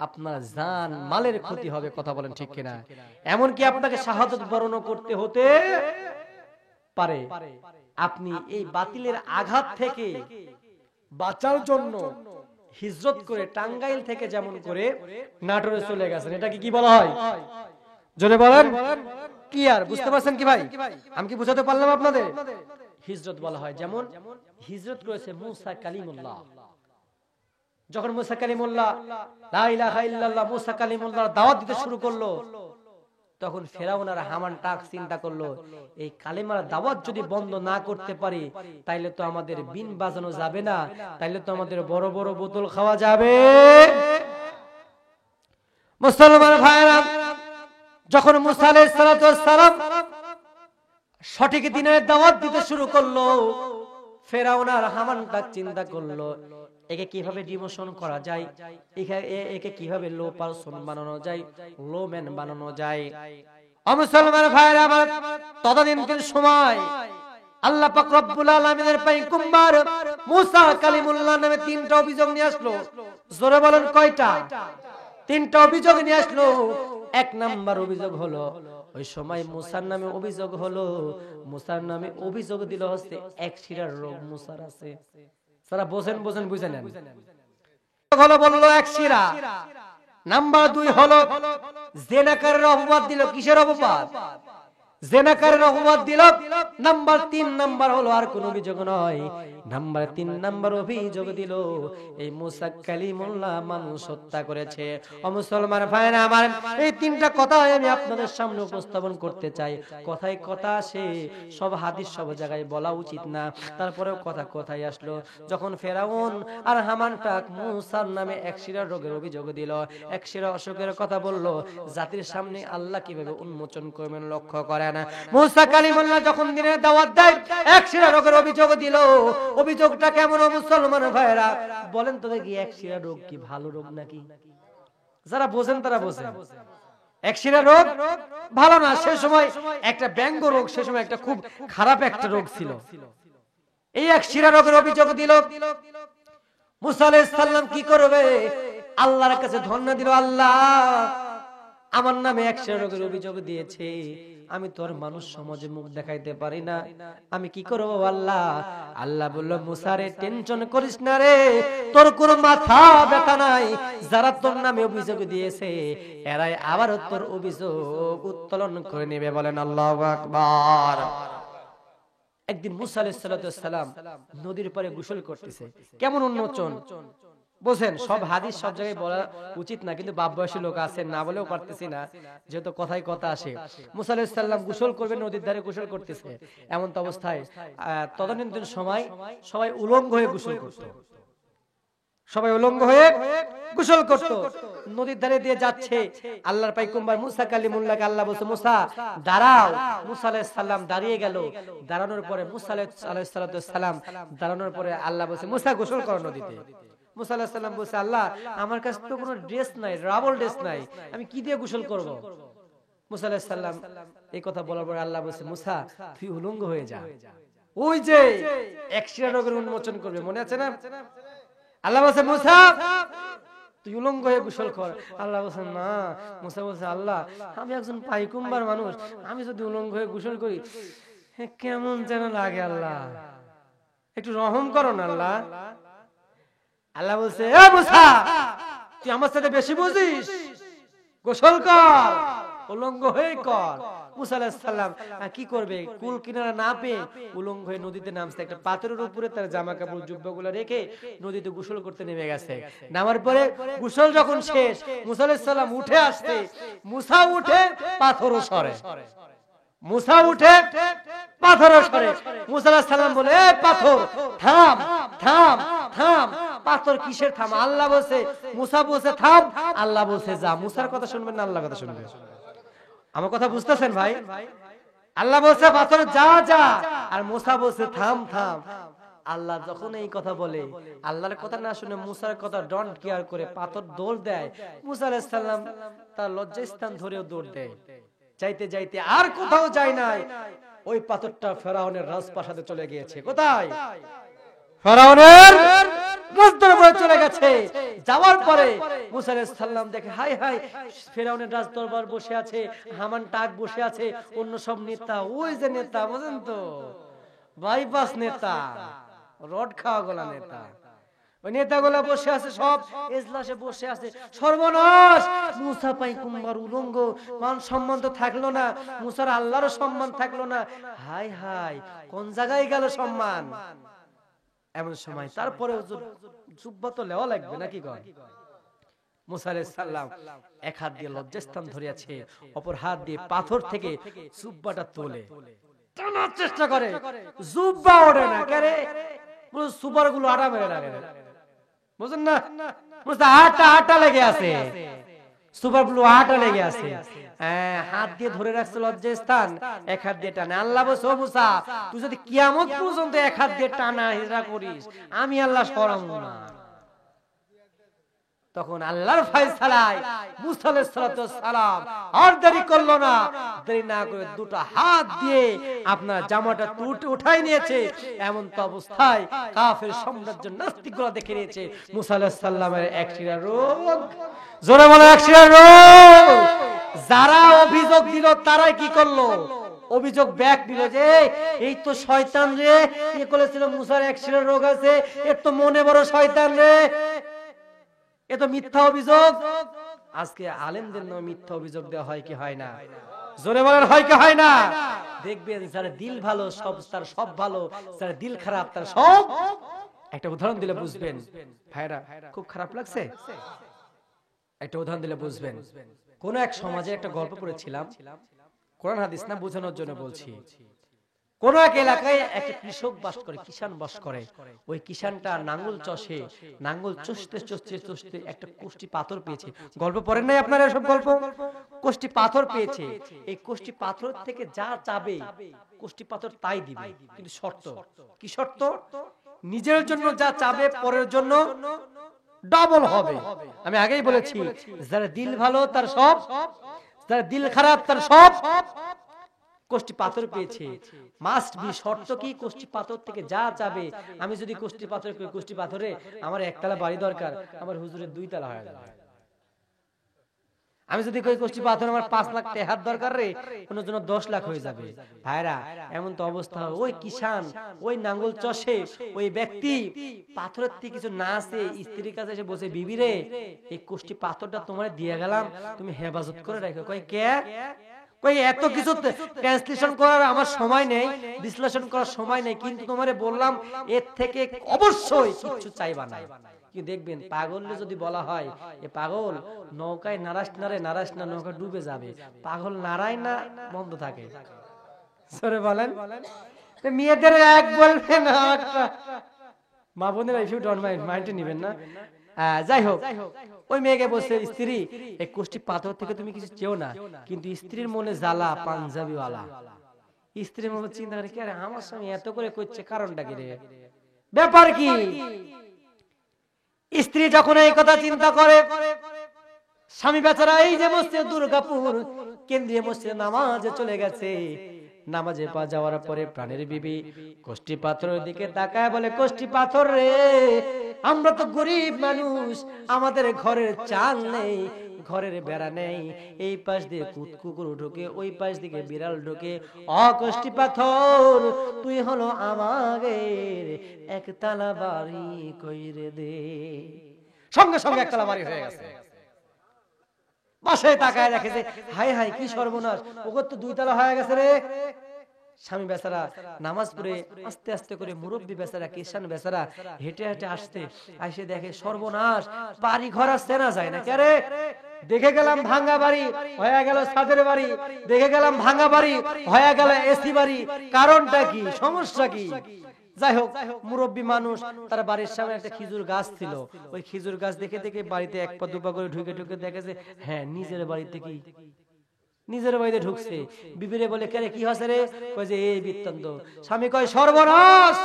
S1: আপনার জান মালের ক্ষতি হবে। কথা বলেন ঠিক কিনা? এমনকি আপনাকে শাহাদাত বরণ করতে হতে পারে। আপনি এই বাতিলের আঘাত থেকে বাঁচার জন্য হিজরত করে টাঙ্গাইল থেকে যেমন করে নাটোরে চলে গেছেন। এটাকে কি বলা হয়? জোরে বলেন। কি আর বুঝতে পারছেন কি ভাই? আমি কি বুঝাতে পারলাম আপনাদের? হিজরত বলা হয়। যেমন হিজরত করেছে মুসা কালিমুল্লাহ। যখন মুসা কালিমুল্লাহ লা ইলাহা ইল্লাল্লাহ মুসা কালিমুল্লাহর দাওয়াত দিতে শুরু করলো, তখন ফেরাউন আর হামান টাক চিন্তা করলো, এই কালেমার দাওয়াত যদি বন্ধ না করতে পারি, তাইলে তো আমাদের বিন বাজানো যাবে না, তাইলে তো আমাদের বড় বড় বোতল খাওয়া যাবে। মুসলমান ভাইরা, যখন মুসা আলাইহিস সালাম সঠিক দিনের দাওয়াত দিতে শুরু করলো, ফেরাউন আর হামান তাক চিন্তা করলো একে কিভাবে ডিমোশন করা যায়, একে কিভাবে লো পারসন বানানো যায়, লো ম্যান বানানো যায়। মুসলমান ভাইরা আমার, তদানীন্তন সময় আল্লাহ পাক রব্বুল আলামিনের পয়গম্বর মুসা কালিমুল্লাহ নামে 3টা অভিযোগ নিয়ে আসলো। জোরে বলেন কয়টা? 3টা অভিযোগ নিয়ে আসলো। 1 নাম্বার অভিযোগ হলো, ওই সময় মুসার নামে অভিযোগ হলো, মুসার নামে অভিযোগ দিল হচ্ছে এক শিরার রোগ মুসার আছে। সারা বোঝেন বুঝে নেন। হলো বললো এক শিরা। নাম্বার 2 হলো জেনাকারের অপবাদ দিল। কিসের অপবাদ? জেনাকারের অপবাদ দিল। নাম্বার 3 নাম্বার হলো আর কোন অভিযোগ নয়, নাম্বার 3 নাম্বার অভিযোগ দিল এই মুসা কালিমুল্লাহ মানুষ হত্যা করেছে। ও মুসলমান ভাইরা আমার, এই 3টা কথা আমি আপনাদের সামনে উপস্থাপন করতে চাই। কথায় কথা আসে, সব হাদিস সব জায়গায় বলা উচিত না, তারপরেও কথায় আসলো। যখন ফেরাউন আর হামানটা মুসার নামে এক শিরা রোগের অভিযোগ দিল, এক শিরা অসুখের কথা বলল, জাতির সামনে আল্লাহ কিভাবে উন্মোচন করবেন লক্ষ্য করেন। মুসা কালিমুল্লাহ যখন দিনের দাওয়াত দেয়, এক শিরা রোগের অভিযোগ দিল। অভিযোগটা কেমন মুসলমান ভাইরা বলেন তো দেখি, এক শিরা রোগ কি ভালো রোগ নাকি? যারা বোঝেন তারা বোঝেন। এক শিরা রোগ ভালো না, সে সময় একটা ব্যঙ্গ রোগ, সে সময় একটা খুব খারাপ একটা রোগ ছিল। এই এক শিরা রোগের অভিযোগ দিল। মুসা আলাইহিস সালাম কি করবে? আল্লাহর কাছে ধন্য দিল, আল্লাহ আমার নামে এক শিরা রোগের অভিযোগ দিয়েছে, আমি তোর মানুষ সমাজে মুখ দেখাইতে পারি না, আমি কি করব আল্লাহ? আল্লাহ বলল, মুসা রে টেনশন করিস না রে, তোর কোনো মাথা ব্যথা নাই। যারা তোর নামে অভিযোগ দিয়েছে এরাই আবার তোর অভিযোগ উত্তোলন করে নেবে। বলেন আল্লাহু আকবার। একদিন মুসা আলাইহিস সালাম নদীর পাড়ে গোসল করতেছে। কেমন উন্মোচন বোঝেন। সব হাদিস সব জায়গায় বলা উচিত না, কিন্তু বাপ বয়সী লোক আছে, না বলেও পারতেছি না, যেহেতু কথায় কথা আসে। মুসা আলাইহিস সালাম গোসল করবেন, নদীর ধারে গোসল করতেছে। এমন তো অবস্থায় তদানীন্তন সময় সবাই উলঙ্গ হয়ে গোসল করত, সবাই উলঙ্গ হয়ে গোসল করত। নদীর ধারে দিয়ে যাচ্ছে আল্লাহর পয়গম্বর মুসা কালিমুল্লাহকে আল্লাহ বলছে, মুসা দাঁড়াও। মুসা আলাইহিস সালাম দাঁড়িয়ে গেল। দাঁড়ানোর পরে মুসা আলাইহিস সালাম দাঁড়ানোর পরে আল্লাহ বলছে, মুসা গোসল করো নদীতে। মুসা আলাইহিস সালাম বলছে, আল্লাহ আমার কাছে তো কোনো ড্রেস নাই, রাবল ড্রেস নাই, আমি কি দিয়ে গোসল করব? মুসা আলাইহিস সালাম এই কথা বলার পরে আল্লাহ বলছে, মুসা তুই উলঙ্গ হয়ে যা, ওই যে এক শিরা রোগের উন্মোচন করবে, মনে আছে না? আল্লাহ বলছে, মুসা তুই উলঙ্গ হয়ে গোসল কর। আল্লাহ বলছে না। মুসা বলছে, আল্লাহ আমি একজন পয়গম্বর মানুষ, আমি যদি উলঙ্গ হয়ে গোসল করি কেমন যেন লাগে, আল্লাহ একটু রহম করো না আল্লাহ। আল্লাহ বলছে, এ মুসা তুই আমার সাথে বেশি বুঝিস, গোসল কর, উলঙ্গ হয়ে কর। মুসা আলাইহিস সালাম কি করবে? কুল কিনারা না পেয়ে উলঙ্গ হয়ে নদীতে নামছে। একটা পাথরের উপরে তার জামা কাপড় জুব্বাগুলো রেখে নদীতে গোসল করতে নেমে গেছে। নামার পরে গোসল যখন শেষ, মুসা আলাইহিস সালাম উঠে আসছে। মুসা উঠে পাথরও সরে, মুসা উঠে পাথরও সরে। মুসা আলাইহিস সালাম বলে, এ পাথর থাম থাম থাম। পাথর কিসের থাম? আল্লাহ বলছে, মুসা বলছে থাম, আল্লাহ বলছে যা। মুসার কথা শুনবেন না আল্লাহর কথা শুনবেন? আমার কথা বুঝতেছেন ভাই? আল্লাহ বলছে পাথর যা যা, আর মুসা বলছে থাম থাম। আল্লাহ যখন এই কথা বলে, আল্লাহর কথা না শুনে মুসার কথা ডন্ট কেয়ার করে পাথর দৌড় দেয়। মুসা আলাইহিস সালাম তার লজ্জাস্থান ধরেও দৌড় দেয়। যাইতে যাইতে আর কোথাও যায় নাই, ওই পাথরটা ফেরাউনের রাজপ্রাসাদে চলে গিয়েছে। কোথায়? ফেরাউনের রাজদরবারে চলে গেছে। যাওয়ার পরে মুসা আলাইহিস সালাম দেখে, হাই হাই, ফেরাউনের রাজদরবার বসে আছে, হামান টাক বসে আছে, অন্য সব নেতা, ওই যে নেতা বুঝেন তো, বাইপাস নেতা, রড খাওয়া গলা নেতা, ওই নেতাগুলা বসে আছে, সব এজলাসে বসে আছে। সর্বনাশ, মুসা পয়গম্বর উলঙ্গ, মান সম্মান তো থাকলো না, মুসার আল্লাহর সম্মান থাকলো না। হাই হাই, কোন জায়গায় গেল সম্মান? এমন সময় তারপরে জুব্বা তো লেওয়া লাগবে নাকি গো? মুসা আলাইহিস সালাম এক হাত দিয়ে লজ্জাস্থান ধরিয়াছে, অপর হাত দিয়ে পাথর থেকে জুব্বাটা তোলে, টানার চেষ্টা করে, জুব্বা ওঠে না। কেন? সুপার গুলো আটা মেরে লাগে, বুঝেন না? মুসা আটা লেগে আছে, সুপার ব্লু হাঁটা লেগে আছে, হাত দিয়ে ধরে রাখছে লজ্জার স্থান, এক হাত দিয়ে টানে। আল্লাহ বলছে, ও মুসা, তুই যদি কিয়ামত পর্যন্ত এক হাত দিয়ে টানা হিজরা করিস, আমি আল্লাহ সরাবো না। তখন আল্লাহর ফয়সালায় মুসা আলাইহিস সালাম আর দেরি করলো না, দেরি না করে দুটো হাত দিয়ে আপনার জামাটা উঠাই নিয়েছে। এমন তো অবস্থায় কাফের সাম্রাজ্য নাস্তিকরা দেখে নিয়েছে মুসা আলাইহিস সালামের একশিরা রোগ, জোরে বলে একশিরা রোগ। যারা অভিযোগ দিল তারাই কি করলো, অভিযোগ ব্যাক দিল যে এই তো শয়তান রে, এ বলেছিল মুসার একশিরা রোগ আছে, এর তো মনে বড় শয়তান রে, এ তো মিথ্যা অভিযোগ। আজকে আলেমদের নামে মিথ্যা অভিযোগ দেওয়া হয় কি হয় না, জোরে বলেন হয় কি হয় না? দেখবেন যার দিল ভালো তার সব ভালো, যার দিল খারাপ তার সব। একটা উদাহরণ দিলে বুঝবেন ভাইরা, খুব খারাপ লাগছে, একটা উদাহরণ দিলে বুঝবেন। কোন এক সমাজে একটা গল্প পড়েছিলাম, কোরআন হাদিস না, বোঝানোর জন্য বলছি। কোন এক এলাকায় একটা কৃষক বাস করে, কিষান বাস করে। ওই কিষানটা নাঙ্গল চষে, নাঙ্গল চষতে চষতে চষতে একটা কোষ্টি পাথর পেয়েছে। গল্প পড়েন নাই আপনারা সব গল্প? কোষ্টি পাথর পেয়েছে। এই কোষ্টি পাথর থেকে যা চাবে কোষ্টি পাথর তাই দিবে, কিন্তু শর্ত। কি শর্ত? নিজের জন্য যা চাবে পরের জন্য ডাবল হবে। আমি আগেই বলেছি, যার দিল ভালো তার সব, যার দিল খারাপ তার সব। কোষ্টি পাথর পেয়েছে, মাস্ট বি, শর্ত কি? কোষ্টি পাথর থেকে যা চাবে। আমি যদি কোষ্টি পাথরে আমার একতলা বাড়ি দরকার, আমার হুজুরের 2 তলা হয়ে যাবে। আমি যদি কই কোষ্টি পাথর আমার 5 লাখ টাকার দরকার রে, কোন জন্য 10 লাখ হয়ে যাবে। ভাইরা, এমন তো অবস্থা। ওই কিষান, ওই নাঙ্গল চষে ওই ব্যক্তি পাথরের থেকে কিছু না আছে, স্ত্রীর কাছে এসে বসে, বিবি রে, এই কোষ্টি পাথরটা তোমারে দিয়ে গেলাম, তুমি হেফাজত করে রাখো। কই কে? কই এত কিছু ট্রান্সলেশন করার আমার সময় নেই, বিশ্লেষণ করার সময় নেই, কিন্তু তোমারে বললাম এর থেকে অবশ্যই কিছু চাইবা না। কি দেখবেন, পাগললে যদি বলা হয় এ পাগল, নৌকায় নারাস নারে, নারাস না নৌকা ডুবে যাবে, পাগল নারায় না বন্ধ থাকে। সরে বলেন, মেয়েদের এক বলবে না একটা, মা বোনেরা ইফ ইউ ডোন্ট মাইন্ড নিবেন না। যাই হোক, ওই মেয়েকে বলছে, স্ত্রী এই কোষ্টি পাথর থেকে তুমি কিছু চেও না, কিন্তু স্ত্রীর মনে জ্বালা পাঞ্জাবি ওয়ালা। স্ত্রীর মনে চিন্তা করে, কি আরে আমার স্বামী এত করে করছে, কারণটা কি রে, ব্যাপার কি? স্ত্রী যখন এই কথা চিন্তা করে, স্বামী বেচারা এই যে মসজিদ দুর্গাপুর কেন্দ্রীয় মসজিদে নামাজে চলে গেছে, নামাজে পা যাওয়ার পরে প্রাণের বিবি কোষ্টি পাথরের দিকে তাকায় বলে, কোষ্টি পাথর রে, আমরা তো গরিব মানুষ, আমাদের ঘরের চাল নেই, ঘরের বেড়া নেই, এই পাশ দিয়ে কুকুর ঢোকে, ওই পাশ দিকে বিড়াল ঢোকে, অকষ্টি পাথর তুই হলো আমাদের একতলা বাড়ি কইরে দে। সঙ্গে সঙ্গে একতলা বাড়ি হয়ে গেছে। বাসায় তাকায় দেখে যে হাই হাই কি সর্বনাশ, ওগো তো 2 তলা হয়ে গেছে রে। স্বামী বেচারা নামাজ পড়ে আস্তে আস্তে করে, মুরব্বী বেচারা, কিষান বেচারা হেঁটে হেঁটে আসতে আসে দেখে সর্বনাশ, বাড়ি ঘর আর চেনা যায় না। কে রে? দেখে গেলাম ভাঙা বাড়ি হয়ে গেল ছাদের বাড়ি, দেখে গেলাম ভাঙা বাড়ি হয়ে গেল এসি বাড়ি, কারণটা কি, সমস্যা কি? যাই হোক, মুরব্বী মানুষ, তার বাড়ির সামনে একটা খেজুর গাছ ছিল। ওই খেজুর গাছ দেখে দেখে বাড়িতে 1 পা 2 পা করে ঢুকে ঢুকে দেখে যে হ্যাঁ, নিজের বাড়িতে কি, নিজের বাড়িতে ঢুকছে। বিবিরে বলে, কে রে, কি হয়েছে রে? কয় যে এই বৃত্তান্ত। স্বামী কয়, সর্বনাশ,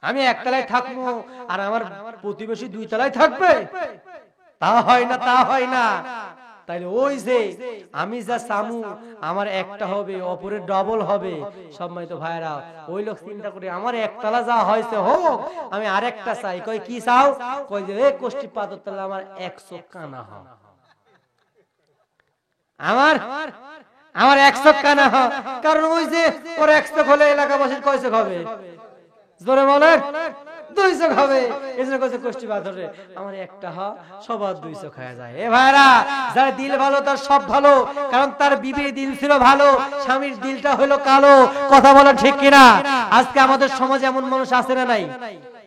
S1: আমি একতলায় থাকবো আর আমার প্রতিবেশী 2 তলায় থাকবে? তা হয় না, তা হয় না। তাইলে ওই যে আমি যা চামু আমার একটা হবে, অপরের ডবল হবে। সম্মানিত ভাইরা, ওই লোক চিন্তা করে, আমার একতলা যা হয়েছে হোক, আমি আরেকটা চাই। কয় কি চাও? কয় যে এই কোষ্টি পাথর তলা আমার 100 কানা হয়, আমার 100 কানা হয়। কারণ ওই যে ওর 100 হলে এলাকাবাসীর কয়শো হবে? জোরে বলেন, 200 হবে। এজন্য কইছে কোষ্টি পাথরে আমার একটা হয়, সবার 200 খাওয়া যায়। এ ভাইরা, যার দিল ভালো তার সব ভালো, কারণ তার বিবির দিল ছিল ভালো, স্বামীর দিলটা হলো কালো। কথা বলা ঠিক কিনা? আজকে আমাদের সমাজে এমন মানুষ আছে না নাই?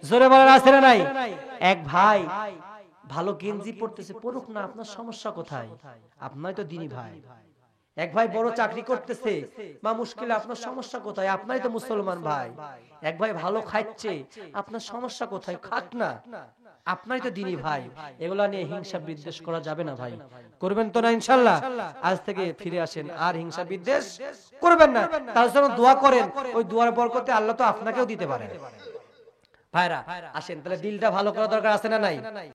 S1: জোরে বলেন, আছে না নাই? এক ভাই ভালো গেঞ্জি পরতেছে, পরুক না, আপনার সমস্যা কোথায়? আপনার তো দিনী ভাই। এক ভাই বড় চাকরি করতেছে, মা মুশকিলে, আপনার সমস্যা কোথায়? আপনারই তো মুসলমান ভাই। এক ভাই ভালো খাচ্ছে, আপনার সমস্যা কোথায়? খাক না। আপনারই তো দিনী ভাই, এগুলা নিয়ে হিংসা বিদ্বেষ করা যাবে না ভাই। করবেন তো না ইনশাআল্লাহ? আজ থেকে ফিরে আসেন, আর হিংসা বিদ্বেষ করবেন না। তার জন্য দোয়া করেন, ওই দোয়ার বরকতে আল্লাহ তো আপনাকেও দিতে পারেন। ভাইরা আসেন, তাহলে দিলটা ভালো করা দরকার আছে না নাই?